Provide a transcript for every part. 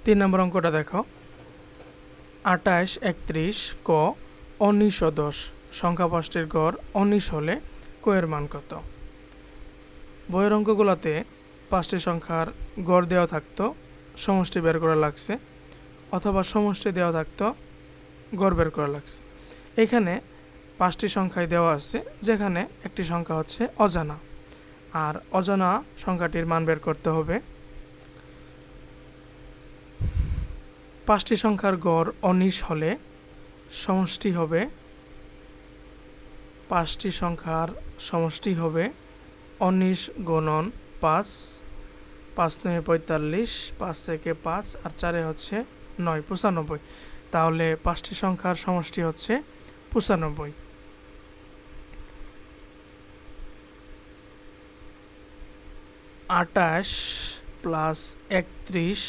3 নম্বর অঙ্কটা দেখো 28, 31 ক 19 ও 10 সংখ্যা পাঁচটির গড় 19 হলে ক এর মান কত? বইয়ের অঙ্কগুলোতে পাঁচটি সংখ্যার গড় দেওয়া থাকতো, সমষ্টি বের করা লাগছে, অথবা সমষ্টি দেওয়া থাকতো, গড় বের করা লাগছে। এখানে পাঁচটি সংখ্যায় দেওয়া আছে, যেখানে একটি সংখ্যা হচ্ছে অজানা, আর অজানা সংখ্যাটির মান বের করতে হবে। পাঁচটি সংখ্যার গড় 19 হলে সমষ্টি হবে, পাঁচটি সংখ্যার সমষ্টি হবে 19 গুণন 5, 5 9 45, 5 থেকে 5 আর 4 হচ্ছে 9, 95। তাহলে পাঁচটি সংখ্যার সমষ্টি হচ্ছে 95। আটাশ প্লাস 31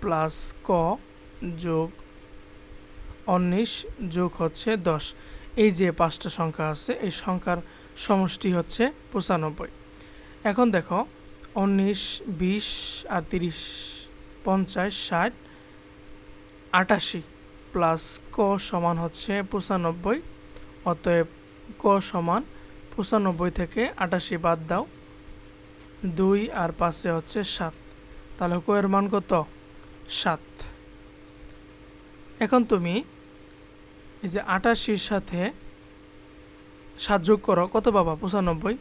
প্লাস ক যোগ 19 যোগ হচ্ছে 10। এই যে পাঁচটা সংখ্যা আছে, এই সংখ্যার সমষ্টি হচ্ছে 95। এখন দেখো 19, 20 আর 30, 50, 60, 88 প্লাস ক সমান হচ্ছে 95। অতএব ক সমান 95 থেকে 88 বাদ দাও, 2 আর 5 হচ্ছে 7। তাহলে ক এর মান কত? 7। এখন তুমি এই যে 88 সাথে 7 যোগ করো, কত পাবা? 95।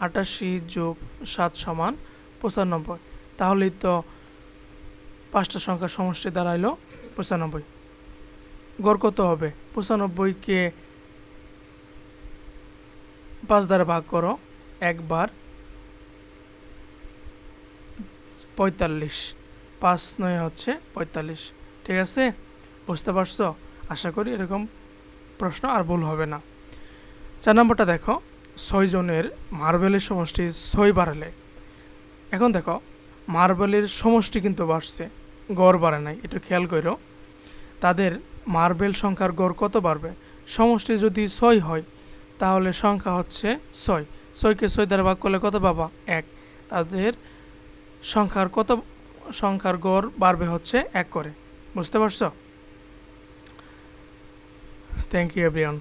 88 যোগ 7 সমান 95। তাহলেই তো পাঁচটা সংখ্যার সমষ্টি দাঁড়াইলো 95। গড় কত হবে? 95কে 5 দ্বারা ভাগ করো, একবার 45, 5 9 হচ্ছে 45। ঠিক আছে, বুঝতে পারছো? আশা করি এরকম প্রশ্ন আর ভুল হবে না। 4 নম্বরটা দেখো 6 জনের মার্বেলের সমষ্টি 6 বাড়ালে। এখন দেখো মার্বেলের সমষ্টি কিন্তু বাড়ছে, গড় বাড়ে নাই, একটু খেয়াল করো। তাদের মার্বেল সংখ্যার গড় কত বাড়বে? সমষ্টি যদি 6 হয় তাহলে সংখ্যা হচ্ছে 6, 6কে 6 দ্বারা ভাগ করলে কত পাবা? 1। তাদের সংখ্যার গড় বাড়বে হচ্ছে 1 করে। বুঝতে পারছো? Thank you everyone.